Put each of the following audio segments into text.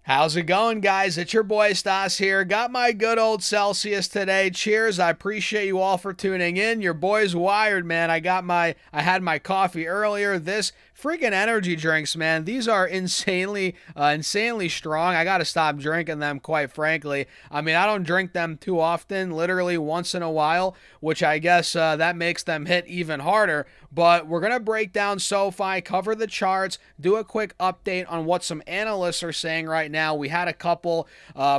How's it going, guys? It's your boy Stas here. Got my good old Celsius today. Cheers. I appreciate you all for tuning in. Your boy's wired, man. I had my coffee earlier. This freaking energy drinks, man. These are insanely strong. I got to stop drinking them, quite frankly. I mean, I don't drink them too often, literally once in a while, which I guess that makes them hit even harder. But we're going to break down SoFi, cover the charts, do a quick update on what some analysts are saying right now. We had a couple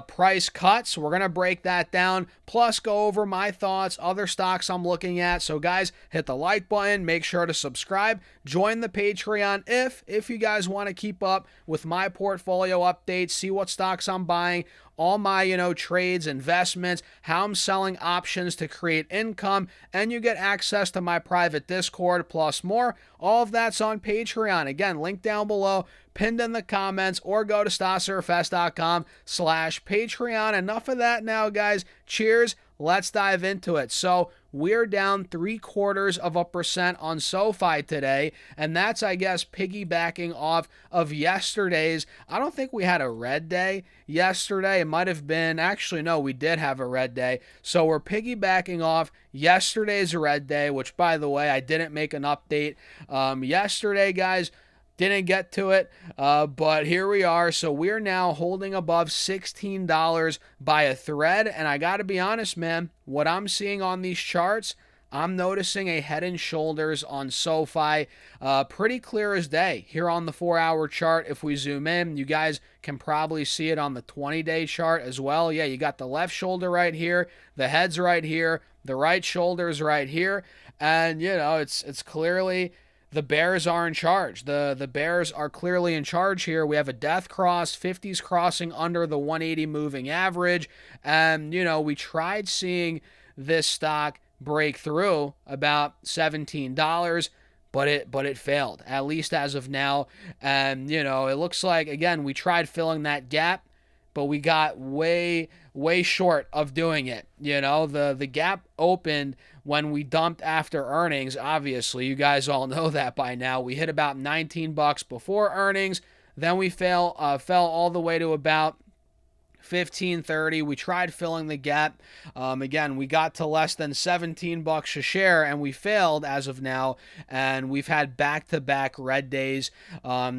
price cuts. We're going to break that down, plus go over my thoughts, other stocks I'm looking at. So guys, hit the like button, make sure to subscribe, join the Patreon if you guys want to keep up with my portfolio updates, see what stocks I'm buying, all my, trades, investments, how I'm selling options to create income, and you get access to my private Discord, plus more. All of that's on Patreon. Again, link down below, pinned in the comments, or go to stassurfs.com/Patreon. Enough of that now, guys. Cheers. Let's dive into it. So we're down 0.75% on SoFi today, and that's, I guess, piggybacking off of yesterday's. I don't think we had a red day yesterday. It might have been, actually, no, we did have a red day. So we're piggybacking off yesterday's red day, which, by the way, I didn't make an update yesterday, guys. Didn't get to it, but here we are. So we're now holding above $16 by a thread. And I got to be honest, man, what I'm seeing on these charts, I'm noticing a head and shoulders on SoFi, pretty clear as day. Here on the 4-hour chart, if we zoom in, you guys can probably see it on the 20-day chart as well. Yeah, you got the left shoulder right here, the head's right here, the right shoulder's right here. And, it's clearly the bears are in charge. The bears are clearly in charge here. We have a death cross, 50s crossing under the 180 moving average. And, we tried seeing this stock break through about $17, but it failed, at least as of now. And, it looks like, again, we tried filling that gap, but we got way short of doing it. The gap opened when we dumped after earnings. Obviously, you guys all know that by now. We hit about $19 before earnings. Then we fell all the way to about 15.30. We tried filling the gap. Again, we got to less than $17 a share, and we failed as of now. And we've had back-to-back red days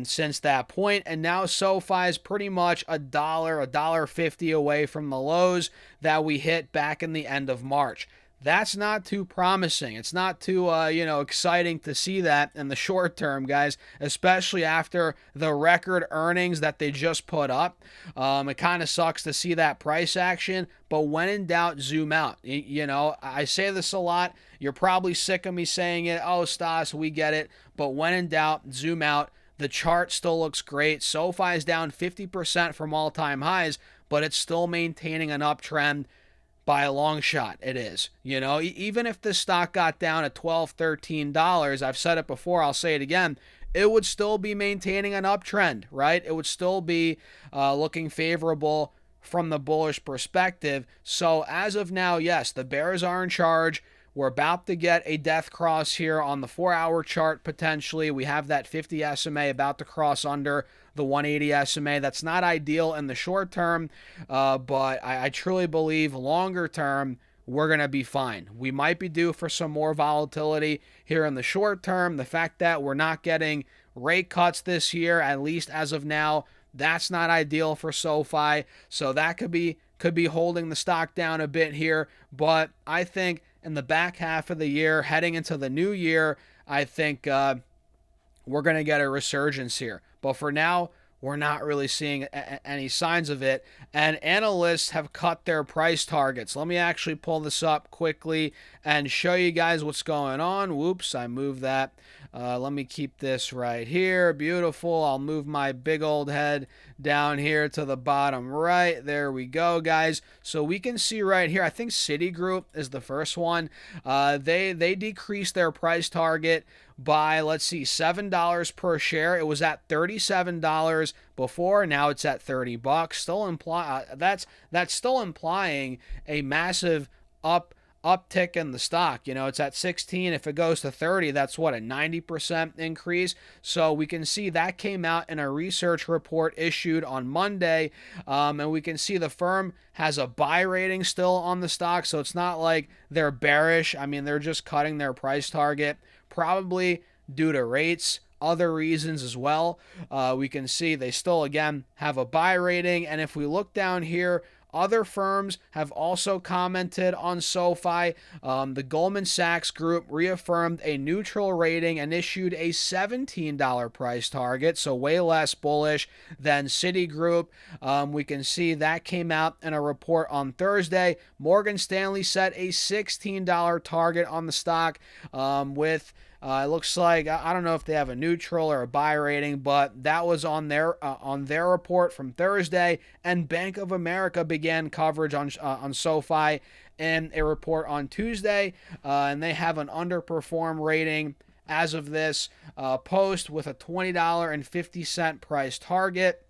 since that point. And now SoFi is pretty much $1.50 away from the lows that we hit back in the end of March. That's not too promising. It's not too, exciting to see that in the short term, guys, especially after the record earnings that they just put up. It kind of sucks to see that price action, but when in doubt, zoom out. I say this a lot. You're probably sick of me saying it. Oh, Stas, we get it. But when in doubt, zoom out. The chart still looks great. SoFi is down 50% from all-time highs, but it's still maintaining an uptrend. By a long shot, it is. Even if this stock got down at $12, $13, I've said it before, I'll say it again, it would still be maintaining an uptrend, right? It would still be looking favorable from the bullish perspective. So as of now, yes, the bears are in charge. We're about to get a death cross here on the 4-hour chart, potentially. We have that 50 SMA about to cross under the 180 SMA. That's not ideal in the short term, but I truly believe longer term, we're going to be fine. We might be due for some more volatility here in the short term. The fact that we're not getting rate cuts this year, at least as of now, that's not ideal for SoFi. So that could be holding the stock down a bit here. But I think in the back half of the year, heading into the new year, I think we're going to get a resurgence here. But for now, we're not really seeing any signs of it. And analysts have cut their price targets. Let me actually pull this up quickly and show you guys what's going on. Whoops, I moved that. Let me keep this right here. Beautiful. I'll move my big old head down here to the bottom right. There we go, guys. So we can see right here, I think Citigroup is the first one. They decreased their price target by, let's see, $7 per share. It was at $37 before. Now it's at $30. That's still implying a massive uptick in the stock. It's at 16. If it goes to 30, that's what, a 90% increase. So we can see that came out in a research report issued on Monday. And we can see the firm has a buy rating still on the stock. So it's not like they're bearish. I mean, they're just cutting their price target, probably due to rates, other reasons as well. We can see they still, again, have a buy rating. And if we look down here, other firms have also commented on SoFi. The Goldman Sachs Group reaffirmed a neutral rating and issued a $17 price target, so way less bullish than Citigroup. We can see that came out in a report on Thursday. Morgan Stanley set a $16 target on the stock with it looks like, I don't know if they have a neutral or a buy rating, but that was on their report from Thursday. And Bank of America began coverage on SoFi in a report on Tuesday, and they have an underperform rating as of this post with a $20.50 price target.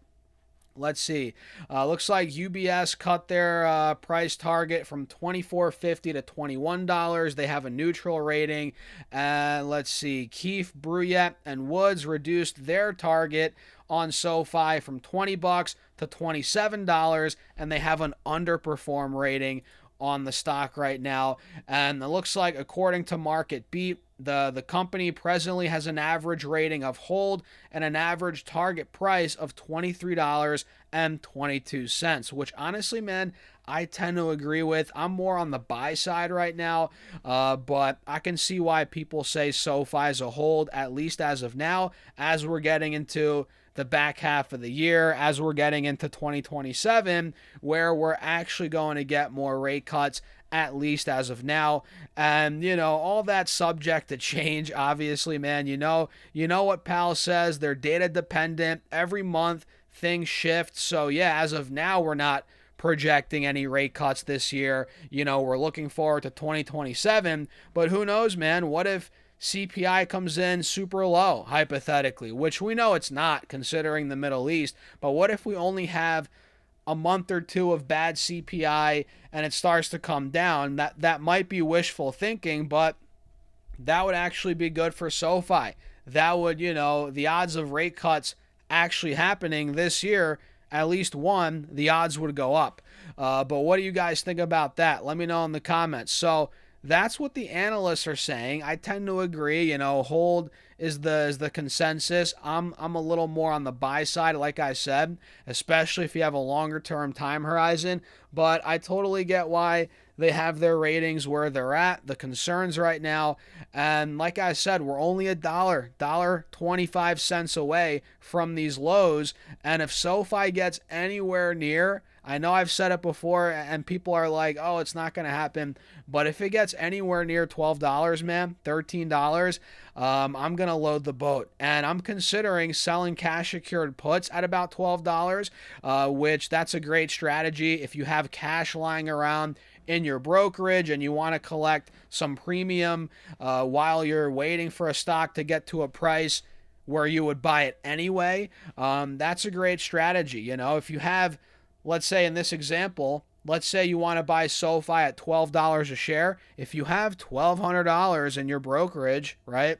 Let's see. Looks like UBS cut their price target from $24.50 to $21. They have a neutral rating. And let's see. Keefe, Bruyette, and Woods reduced their target on SoFi from $20 to $27, and they have an underperform rating on the stock right now. And it looks like, according to Market Beat, the company presently has an average rating of hold and an average target price of $23.22, which honestly, man, I tend to agree with. I'm more on the buy side right now, but I can see why people say SoFi is a hold, at least as of now, as we're getting into the back half of the year, as we're getting into 2027, where we're actually going to get more rate cuts, at least as of now. And, all that subject to change, obviously, man. You know what Powell says, they're data dependent. Every month, things shift. So, yeah, as of now, we're not projecting any rate cuts this year. We're looking forward to 2027. But who knows, man? What if CPI comes in super low, hypothetically, which we know it's not considering the Middle East. But what if we only have a month or two of bad CPI and it starts to come down? That might be wishful thinking, but that would actually be good for SoFi. That would, the odds of rate cuts actually happening this year, at least one, the odds would go up. But what do you guys think about that? Let me know in the comments. So that's what the analysts are saying. I tend to agree. Hold is the consensus. I'm a little more on the buy side, like I said, especially if you have a longer term time horizon. But I totally get why they have their ratings where they're at, the concerns right now. And like I said, we're only $1.25 away from these lows. And if SoFi gets anywhere near, I know I've said it before and people are like, oh, it's not going to happen. But if it gets anywhere near $12, man, $13, I'm going to load the boat. And I'm considering selling cash secured puts at about $12, which that's a great strategy. If you have cash lying around in your brokerage and you want to collect some premium while you're waiting for a stock to get to a price where you would buy it anyway, that's a great strategy. If you have, let's say in this example, let's say you want to buy SoFi at $12 a share. If you have $1,200 in your brokerage, right,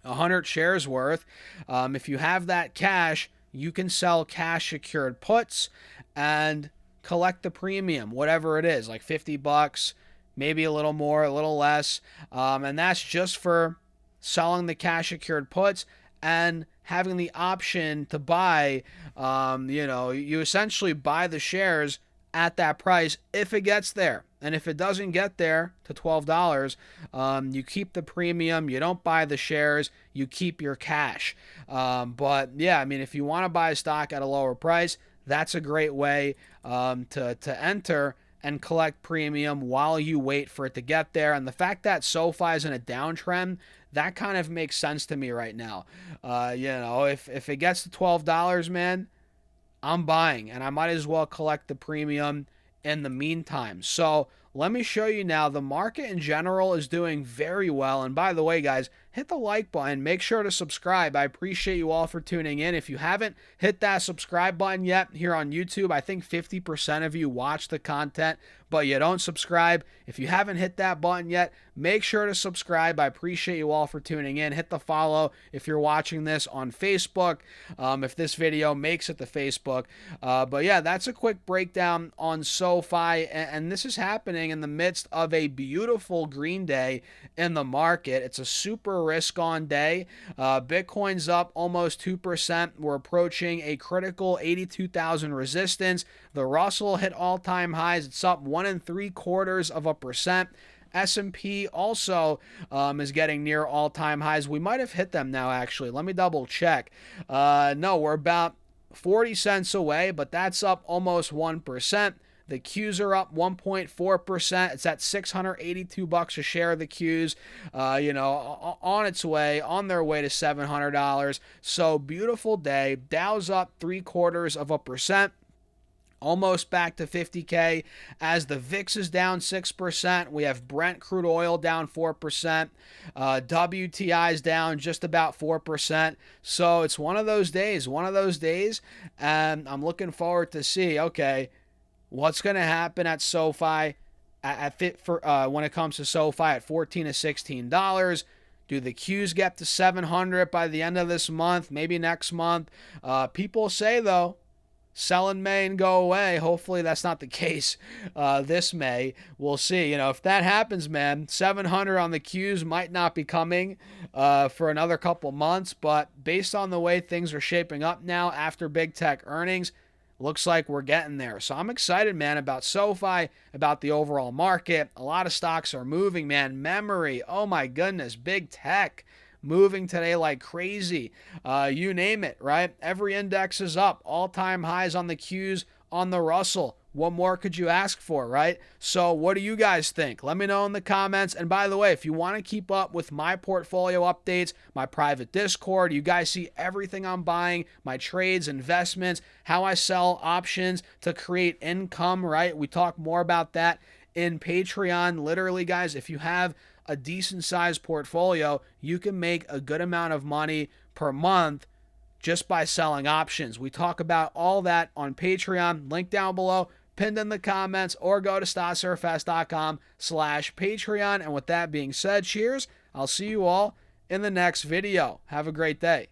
100 shares worth, if you have that cash, you can sell cash secured puts and collect the premium, whatever it is, like $50, maybe a little more, a little less. And that's just for selling the cash secured puts and having the option to buy, you essentially buy the shares at that price if it gets there. And if it doesn't get there to $12, you keep the premium, you don't buy the shares, you keep your cash. But yeah, I mean, if you want to buy a stock at a lower price, that's a great way to enter and collect premium while you wait for it to get there. And the fact that SoFi is in a downtrend, that kind of makes sense to me right now. If it gets to $12, man, I'm buying, and I might as well collect the premium in the meantime. So let me show you now. The market in general is doing very well. And by the way, guys, hit the like button. Make sure to subscribe. I appreciate you all for tuning in. If you haven't hit that subscribe button yet here on YouTube, I think 50% of you watch the content, but you don't subscribe. If you haven't hit that button yet, make sure to subscribe. I appreciate you all for tuning in. Hit the follow if you're watching this on Facebook, if this video makes it to Facebook. But yeah, that's a quick breakdown on SoFi, and this is happening in the midst of a beautiful green day in the market. It's a super risk-on day. Bitcoin's up almost 2%. We're approaching a critical 82,000 resistance. The Russell hit all-time highs. It's up 1.75%. S&P also is getting near all-time highs. We might have hit them now, actually. Let me double check. No, we're about 40 cents away, but that's up almost 1%. The Qs are up 1.4%. It's at $682 a share. The Qs, on their way to $700. So beautiful day. Dow's up 0.75%. Almost back to 50K as the VIX is down 6%. We have Brent crude oil down 4%. WTI is down just about 4%. So it's one of those days, and I'm looking forward to see, okay, what's going to happen at SoFi when it comes to SoFi at $14 to $16. Do the Qs get to 700 by the end of this month, maybe next month? People say, though, sell in May and go away. Hopefully that's not the case this May. We'll see. If that happens, man, 700 on the Qs might not be coming for another couple months, but based on the way things are shaping up now after big tech earnings, looks like we're getting there. So I'm excited, man, about SoFi, about the overall market. A lot of stocks are moving, man. Memory, oh my goodness, big tech moving today like crazy. You name it, right? Every index is up. All-time highs on the Qs, on the Russell. What more could you ask for, right? So what do you guys think? Let me know in the comments. And by the way, if you want to keep up with my portfolio updates, my private Discord, you guys see everything I'm buying, my trades, investments, how I sell options to create income, right? We talk more about that in Patreon. Literally, guys, if you have a decent sized portfolio, you can make a good amount of money per month just by selling options. We talk about all that on Patreon. Link down below, pinned in the comments, or go to stocksurfast.com/Patreon. And with that being said, cheers. I'll see you all in the next video. Have a great day.